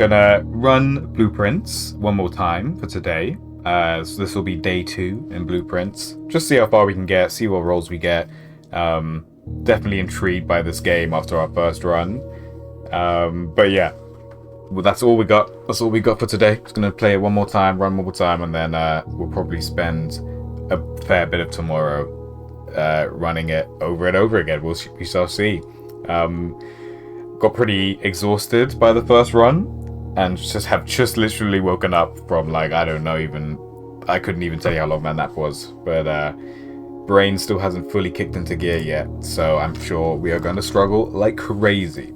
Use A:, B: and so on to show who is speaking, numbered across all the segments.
A: Gonna run blueprints one more time for today. So this will be day 2 in blueprints. Just see how far we can get, see what rolls we get. Definitely intrigued by this game after our first run. But yeah, well, that's all we got. That's all we got for today. Just gonna play it one more time, run one more time, and then we'll probably spend a fair bit of tomorrow running it over and over again. We shall see. Got pretty exhausted by the first run. And just literally woken up from, like, I don't know, I couldn't even tell you how long my nap was. But brain still hasn't fully kicked into gear yet, so I'm sure we are going to struggle like crazy.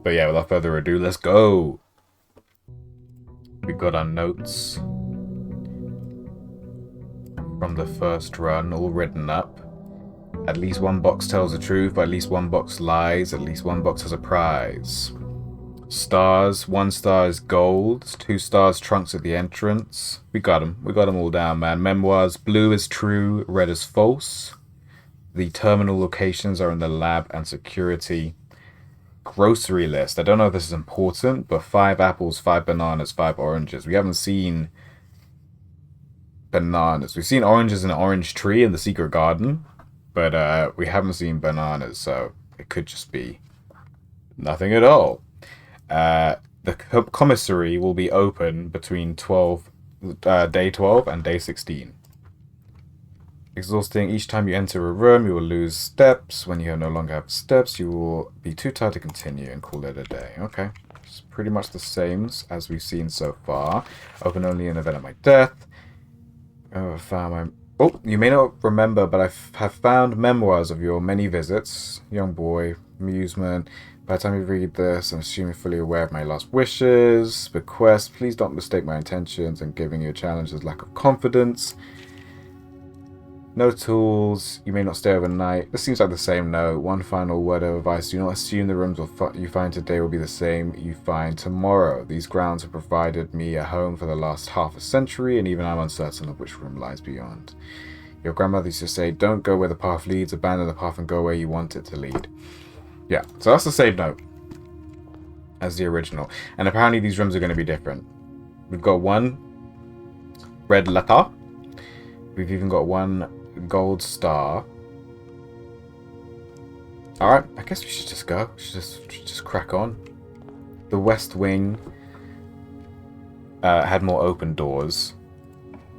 A: But yeah, without further ado, let's go. We got our notes from the first run all written up. At least one box tells the truth, at least one box lies, at least one box has a prize. Stars, 1 star is gold, 2 stars trunks at the entrance. We got them all down, man. Memoirs, blue is true, red is false. The terminal locations are in the lab and security. Grocery list, I don't know if this is important, but 5 apples, 5 bananas, 5 oranges. We haven't seen bananas. We've seen oranges in an orange tree in the secret garden, but we haven't seen bananas, so it could just be nothing at all. The commissary will be open between day 12 and day 16. Exhausting. Each time you enter a room, you will lose steps. When you no longer have steps, you will be too tired to continue and call it a day. Okay. It's pretty much the same as we've seen so far. Open only in the event of my death. Oh, you may not remember, but I have found memoirs of your many visits. Young boy, amusement. By the time you read this, I'm assuming fully aware of my last wishes, bequest. Please don't mistake my intentions and giving you a challenge as lack of confidence. No tools. You may not stay overnight. This seems like the same note. One final word of advice. Do not assume the rooms you find today will be the same you find tomorrow. These grounds have provided me a home for the last half a century, and even I'm uncertain of which room lies beyond. Your grandmother used to say, don't go where the path leads, abandon the path and go where you want it to lead. Yeah, so that's the save note as the original. And apparently these rooms are going to be different. We've got 1 red letter. We've even got 1 gold star. Alright, I guess we should just go. We should just crack on. The West Wing had more open doors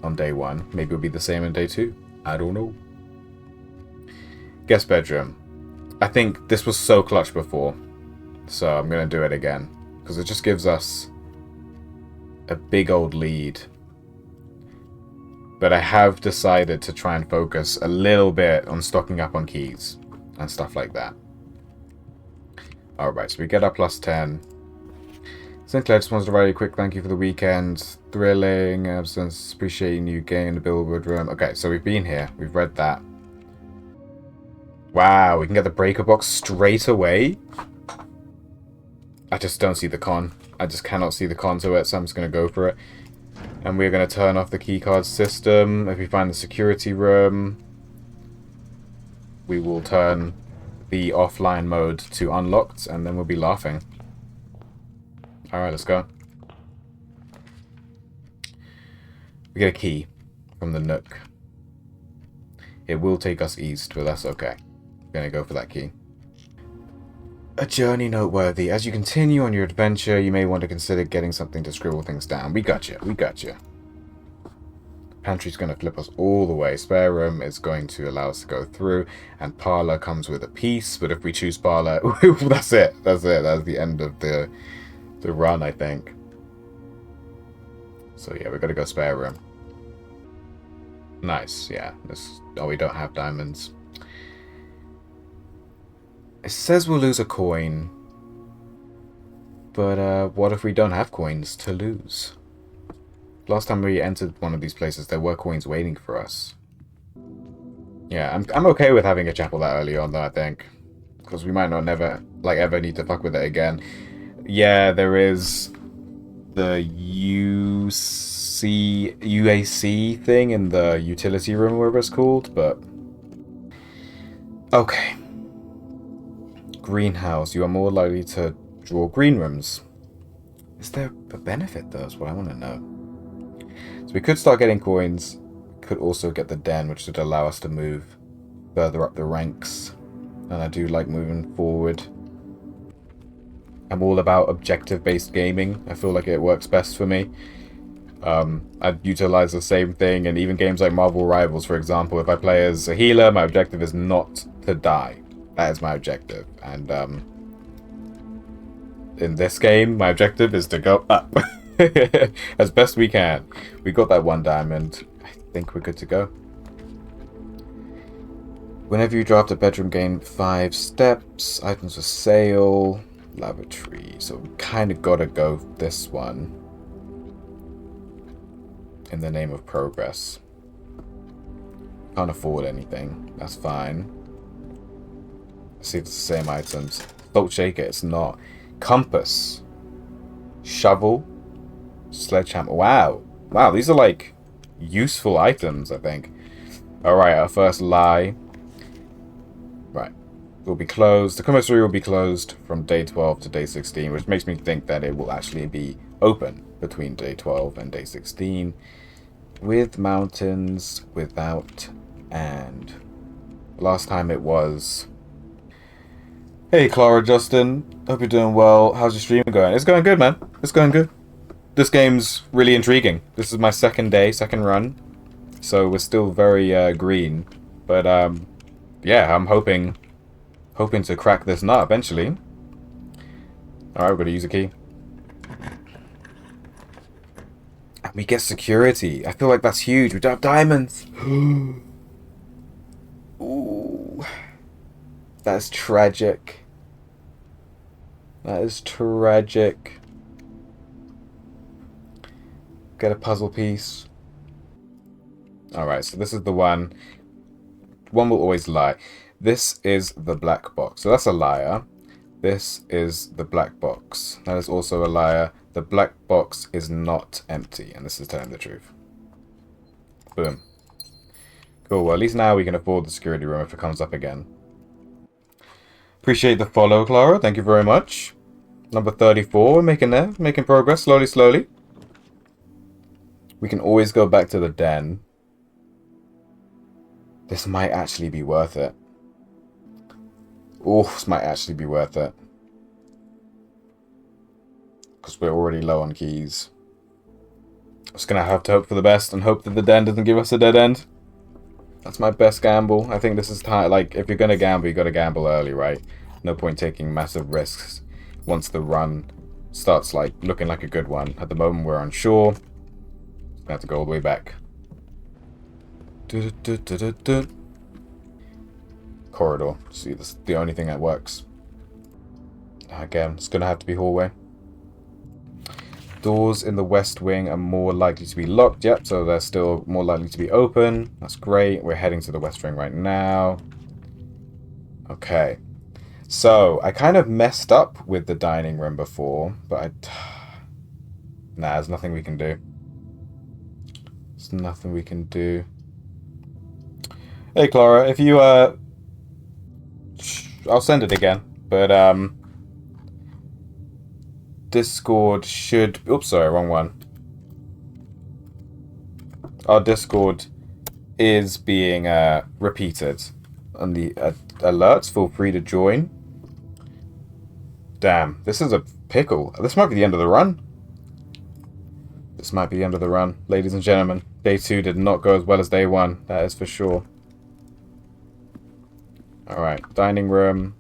A: on day 1. Maybe it'll be the same in day 2. I don't know. Guest bedroom. I think this was so clutch before, so I'm going to do it again, because it just gives us a big old lead. But I have decided to try and focus a little bit on stocking up on keys and stuff like that. Alright, so we get our +10. Sinclair just wants to write a quick thank you for the weekend. Thrilling, absence, appreciating new game, the Billboard room. Okay, so we've been here, we've read that. Wow, we can get the breaker box straight away. I just don't see the con. I just cannot see the con to it, so I'm just going to go for it. And we're going to turn off the keycard system. If we find the security room, we will turn the offline mode to unlocked, and then we'll be laughing. Alright, let's go. We get a key from the Nook. It will take us east, but that's okay. Gonna go for that key. A journey noteworthy. As you continue on your adventure, you may want to consider getting something to scribble things down. We got you. We got you. Pantry's going to flip us all the way. Spare room is going to allow us to go through. And parlor comes with a piece. But if we choose parlor, that's it. That's it. That's the end of the run, I think. So yeah, we've got to go spare room. Nice. Yeah. Oh, we don't have diamonds. It says we'll lose a coin, but what if we don't have coins to lose? Last time we entered one of these places, there were coins waiting for us. Yeah, I'm okay with having a chapel that early on, though, I think, because we might not ever need to fuck with it again. Yeah, there is the UAC thing in the utility room, whatever it's called, but okay. Greenhouse. You are more likely to draw green rooms. It Is there a benefit though? Is what I want to know. So we could start getting coins. Could also get the den, which would allow us to move further up the ranks. And I do like moving forward. I'm all about objective-based gaming. I feel like it works best for me. I'd utilize the same thing in even games like Marvel Rivals, for example. If I play as a healer, my objective is not to die. That is my objective. And in this game, my objective is to go up as best we can. We got that 1 diamond. I think we're good to go. Whenever you draft a bedroom, gain 5 steps. Items for sale. Lavatory. So we kind of got to go this one. In the name of progress. Can't afford anything. That's fine. Let's see if it's the same items. Salt shaker. It's not. Compass. Shovel. Sledgehammer. Wow. Wow, these are like useful items, I think. Alright, our first lie. Right. Will be closed. The commissary will be closed from day 12 to day 16, which makes me think that it will actually be open between day 12 and day 16. With mountains, without, and. Last time it was. Hey, Clara, Justin. Hope you're doing well. How's your stream going? It's going good, man. It's going good. This game's really intriguing. This is my second run. So we're still very green. But, yeah, I'm hoping to crack this nut eventually. Alright, we're gonna use a key. And we get security. I feel like that's huge. We don't have diamonds. Ooh. That's tragic. That is tragic. Get a puzzle piece. Alright, so this is the one. One will always lie. This is the black box. So that's a liar. This is the black box. That is also a liar. The black box is not empty. And this is telling the truth. Boom. Cool. Well, at least now we can afford the security room if it comes up again. Appreciate the follow, Clara. Thank you very much. Number 34. We're making there. Making progress. Slowly, slowly. We can always go back to the den. This might actually be worth it. Oh, this might actually be worth it. Because we're already low on keys. I'm just going to have to hope for the best and hope that the den doesn't give us a dead end. That's my best gamble. I think this is time. Like, if you're going to gamble, you got to gamble early, right? No point taking massive risks once the run starts, like, looking like a good one. At the moment, we're unsure. I have to go all the way back. Corridor. See, this is the only thing that works. Again, it's going to have to be hallway. Doors in the west wing are more likely to be locked. Yep, so they're still more likely to be open. That's great. We're heading to the west wing right now. Okay. So, I kind of messed up with the dining room before, but nah, there's nothing we can do. There's nothing we can do. Hey, Clara, if you, I'll send it again, but, Discord should... Oops, sorry, wrong one. Our Discord is being, repeated. On the alerts, feel free to join. Damn, this is a pickle. This might be the end of the run. This might be the end of the run, ladies and gentlemen. Day 2 did not go as well as day 1, that is for sure. Alright, dining room.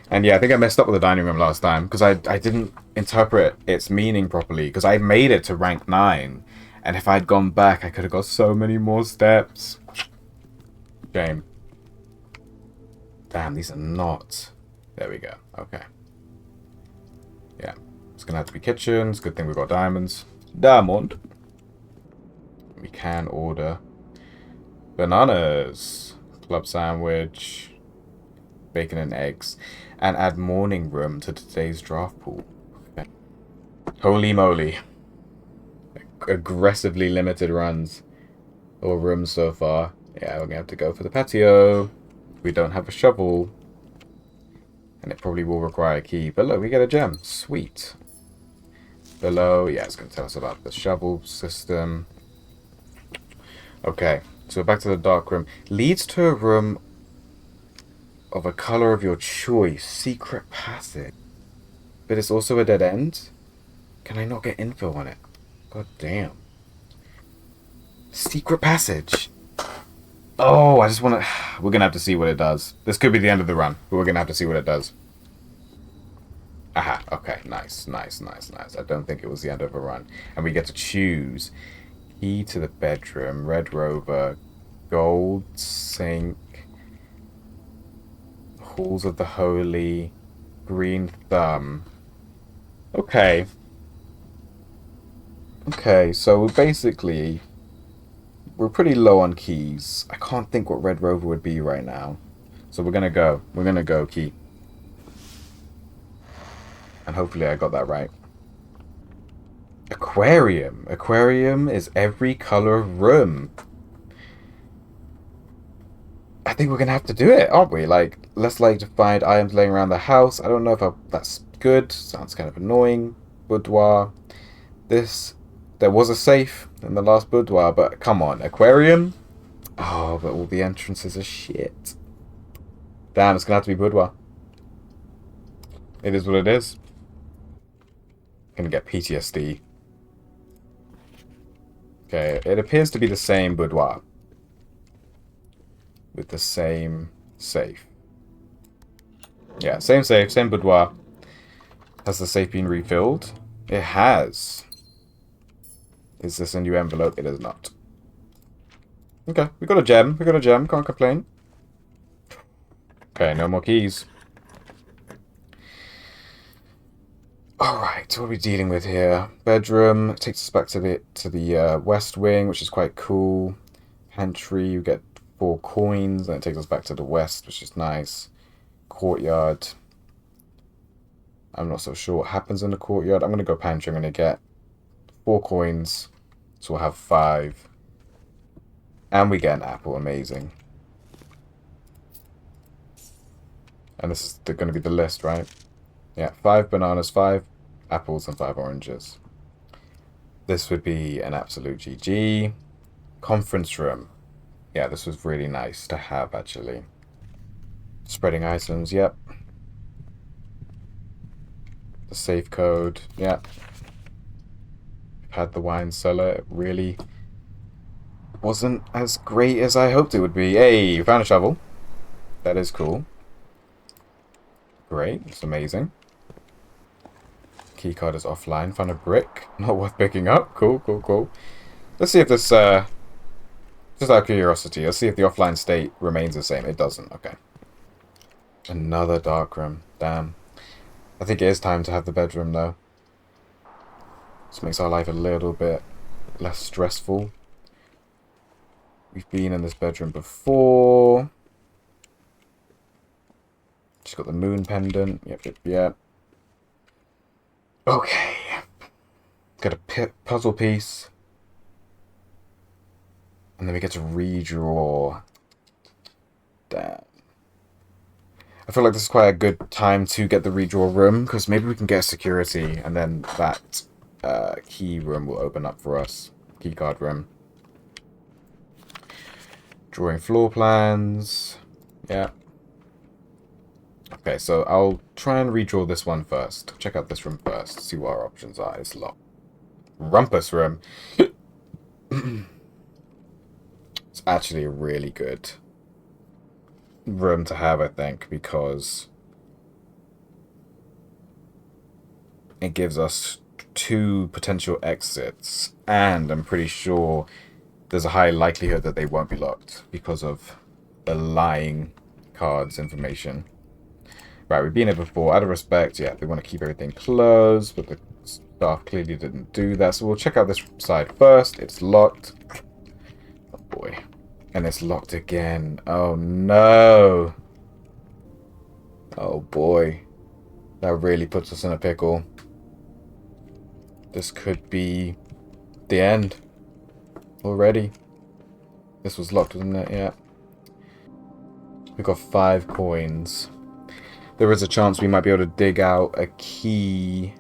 A: And yeah, I think I messed up with the dining room last time, because I didn't interpret its meaning properly, because I made it to rank 9. And if I'd gone back, I could have got so many more steps. Shame. Damn, these are not... There we go, okay. Yeah, it's going to have to be kitchens. Good thing we've got diamonds. Diamond. We can order bananas, club sandwich, bacon and eggs, and add morning room to today's draft pool. Okay. Holy moly. Aggressively limited runs or rooms so far. Yeah, we're going to have to go for the patio. We don't have a shovel. And it probably will require a key. But look, we get a gem. Sweet. Below, yeah, it's going to tell us about the shovel system. Okay, so back to the dark room. Leads to a room of a color of your choice. Secret passage. But it's also a dead end? Can I not get info on it? God damn. Secret passage. Oh, I just want to... We're going to have to see what it does. This could be the end of the run, but we're going to have to see what it does. Aha, okay, nice, nice, nice, nice. I don't think it was the end of a run. And we get to choose key to the bedroom, red rover, gold sink, halls of the holy, green thumb. Okay. Okay, so basically, we're pretty low on keys. I can't think what red rover would be right now. So we're gonna go. We're gonna go key. And hopefully I got that right. Aquarium. Aquarium is every color of room. I think we're going to have to do it, aren't we? Like, less likely to find items laying around the house. I don't know if that's good. Sounds kind of annoying. Boudoir. There was a safe in the last boudoir, but come on. Aquarium? Oh, but all the entrances are shit. Damn, it's going to have to be boudoir. It is what it is. Gonna get PTSD. Okay, it appears to be the same boudoir. With the same safe. Yeah, same safe, same boudoir. Has the safe been refilled? It has. Is this a new envelope? It is not. Okay, we got a gem. We got a gem. Can't complain. Okay, no more keys. Alright, what are we dealing with here? Bedroom takes us back to the west wing, which is quite cool. Pantry, you get 4 coins, and it takes us back to the west, which is nice. Courtyard. I'm not so sure what happens in the courtyard. I'm going to go pantry. I'm going to get 4 coins, so we'll have 5. And we get an apple. Amazing. And this is going to be the list, right? Yeah, 5 bananas, 5 apples, and 5 oranges. This would be an absolute GG. Conference room. Yeah, this was really nice to have, actually. Spreading items, yep. The safe code, yep. Had the wine cellar. It really wasn't as great as I hoped it would be. Hey, you found a shovel. That is cool. Great, it's amazing. Keycard is offline. Found a brick. Not worth picking up. Cool, cool, cool. Let's see if this, just out of curiosity, let's see if the offline state remains the same. It doesn't. Okay. Another dark room. Damn. I think it is time to have the bedroom, though. This makes our life a little bit less stressful. We've been in this bedroom before. She's got the moon pendant. Yep, yep, yep. Okay. Got a puzzle piece. And then we get to redraw. Damn. I feel like this is quite a good time to get the redraw room, because maybe we can get security, and then that key room will open up for us. Keycard room. Drawing floor plans. Yeah. Okay, so I'll try and redraw this one first. Check out this room first. See what our options are. It's locked. Rumpus room. It's actually a really good room to have, I think, because it gives us 2 potential exits, and I'm pretty sure there's a high likelihood that they won't be locked because of the lying cards information. Right, we've been here before. Out of respect, yeah, they want to keep everything closed, but the staff clearly didn't do that. So we'll check out this side first. It's locked. Oh boy. And it's locked again. Oh no. Oh boy. That really puts us in a pickle. This could be the end already. This was locked, wasn't it? Yeah. We got 5 coins. There is a chance we might be able to dig out a key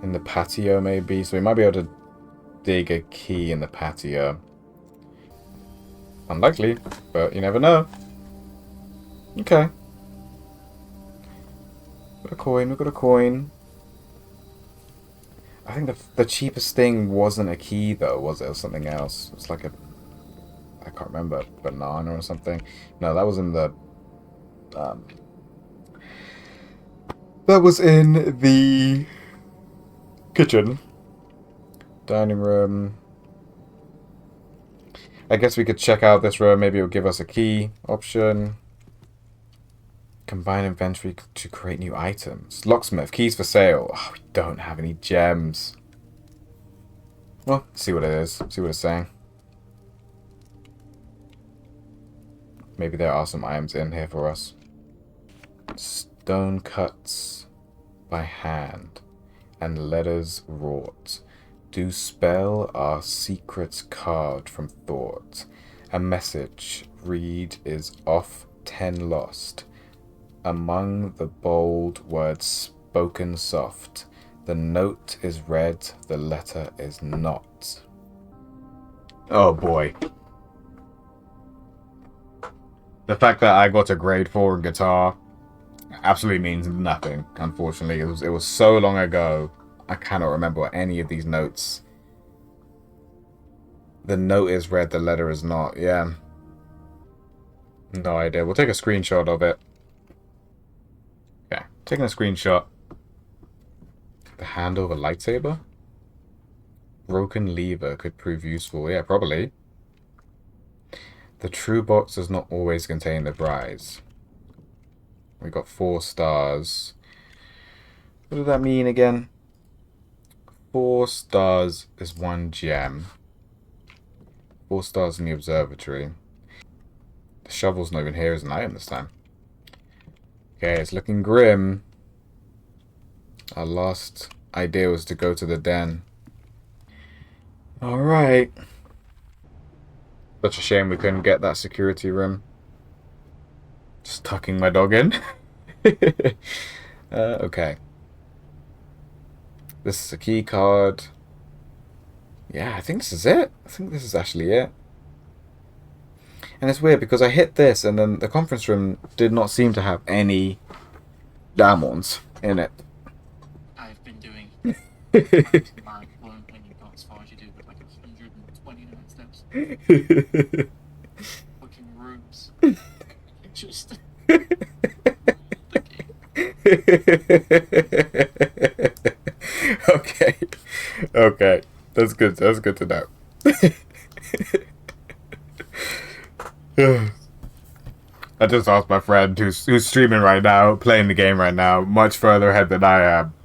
A: in the patio, maybe. So we might be able to dig a key in the patio. Unlikely, but you never know. Okay. Got a coin, we got a coin. I think the cheapest thing wasn't a key, though, was it? It was something else. It was like a... I can't remember. Banana or something. No, that was in the... that was in the kitchen. Dining room. I guess we could check out this room. Maybe it'll give us a key option. Combine inventory to create new items. Locksmith, keys for sale. Oh, we don't have any gems. Well, see what it is. See what it's saying. Maybe there are some items in here for us. Stone cuts by hand and letters wrought. Do spell our secret card from thought. A message. Read is off 10 lost. Among the bold words spoken soft. The note is read, the letter is not. Oh boy. The fact that I got a grade 4 in guitar absolutely means nothing, unfortunately. It was so long ago, I cannot remember any of these notes. The note is read, the letter is not. Yeah. No idea. We'll take a screenshot of it. Okay, taking a screenshot. The handle of a lightsaber? Broken lever could prove useful. Yeah, probably. The true box does not always contain the prize. We got 4 stars. What does that mean again? 4 stars is 1 gem. 4 stars in the observatory. The shovel's not even here as an item this time. Okay, it's looking grim. Our last idea was to go to the den. Alright. Such a shame we couldn't get that security room. Just tucking my dog in. Okay. This is a key card. Yeah, I think this is it. I think this is actually it. And it's weird because I hit this and then the conference room did not seem to have any diamonds in it.
B: I've been doing mind blown when you got as far as you did with like 129 steps. Fucking rooms. Just
A: Okay. Okay. That's good. That's good to know. I just asked my friend who's streaming right now, playing the game right now, much further ahead than I am.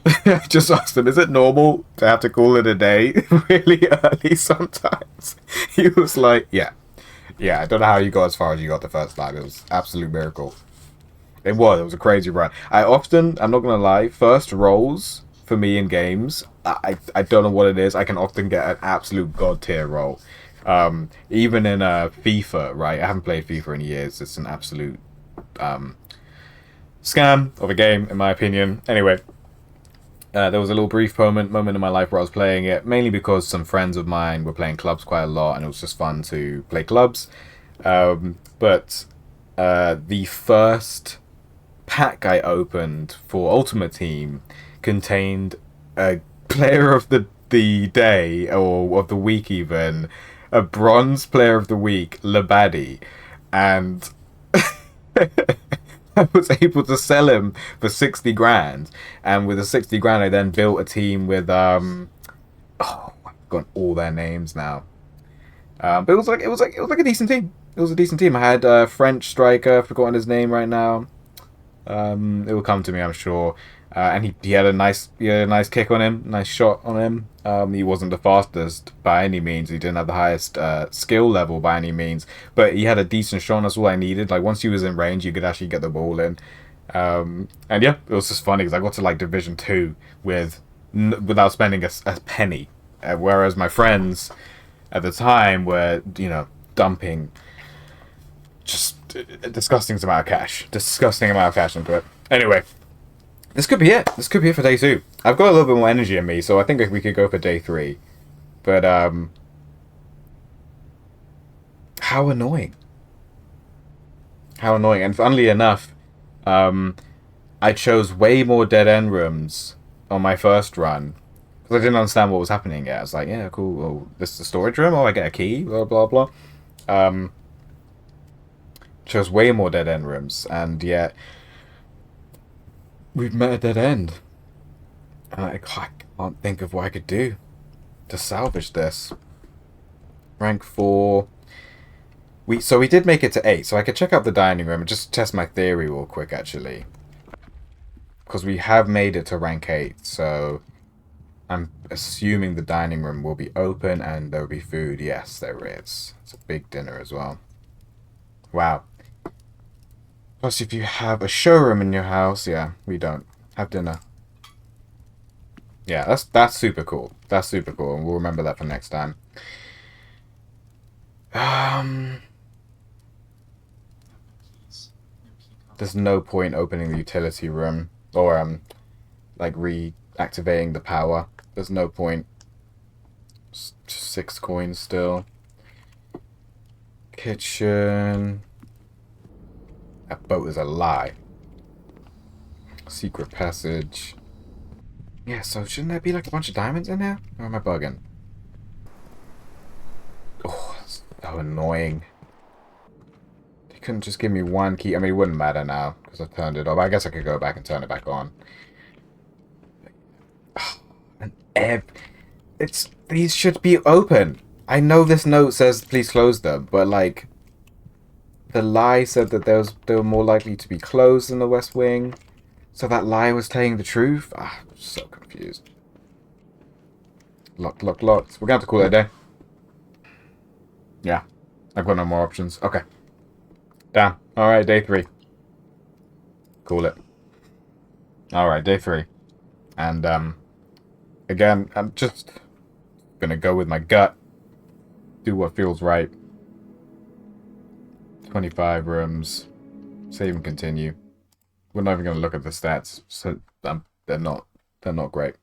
A: I just asked him, is it normal to have to call it a day really early sometimes? He was like, yeah. Yeah, I don't know how you got as far as you got the first time. It was absolute miracle. It was a crazy run. I'm not going to lie, first rolls for me in games, I don't know what it is. I can often get an absolute god tier roll. Even in FIFA, right? I haven't played FIFA in years. It's an absolute scam of a game, in my opinion. Anyway, there was a little brief moment in my life where I was playing it, mainly because some friends of mine were playing clubs quite a lot, and it was just fun to play clubs. But the first pack I opened for Ultimate Team contained a player of the day, or of the week even, a bronze player of the week, Labadie, and I was able to sell him for 60 grand, and with the 60 grand I then built a team with oh, I've got all their names now, but it was like a decent team. It was a decent team. I had a French striker, I've forgotten his name right now. It will come to me, I'm sure. And he had a nice kick on him, nice shot on him. He wasn't the fastest by any means. He didn't have the highest skill level by any means, but he had a decent shot. And that's all I needed. Like once he was in range, you could actually get the ball in. And yeah, it was just funny because I got to like Division 2 without spending a penny, whereas my friends at the time were dumping just a disgusting amount of cash. Disgusting amount of cash into it. Anyway, this could be it. This could be it for day 2. I've got a little bit more energy in me, so I think we could go for day 3. But, how annoying. How annoying. And funnily enough, I chose way more dead-end rooms on my first run. Because I didn't understand what was happening yet. I was like, yeah, cool. Oh, this is a storage room? Oh, I get a key? Blah, blah, blah. Chose way more dead-end rooms. And yet, we've met a dead end. And I can't think of what I could do to salvage this. Rank 4. So we did make it to 8. So I could check out the dining room and just test my theory real quick, actually. Because we have made it to rank 8, so I'm assuming the dining room will be open and there will be food. Yes, there is. It's a big dinner as well. Wow. Plus, if you have a showroom in your house, yeah, we don't have dinner. Yeah, that's super cool. That's super cool, and we'll remember that for next time. There's no point opening the utility room or like reactivating the power. There's no point. 6 coins still. Kitchen. That boat is a lie. Secret passage. Yeah, so shouldn't there be like a bunch of diamonds in there? Or am I bugging? Oh, that's so annoying. They couldn't just give me 1 key. I mean, it wouldn't matter now because I've turned it off. I guess I could go back and turn it back on. And these should be open. I know this note says please close them, but like the lie said that they were more likely to be closed in the West Wing. So that lie was telling the truth? Ah, I'm so confused. Locked, locked, locked. We're gonna have to call it a day. Yeah. I've got no more options. Okay. Damn. Alright, day 3. Call it. Alright, day 3. And, again, I'm just gonna go with my gut. Do what feels right. 25 rooms. Save and continue. We're not even gonna look at the stats. So, they're not great.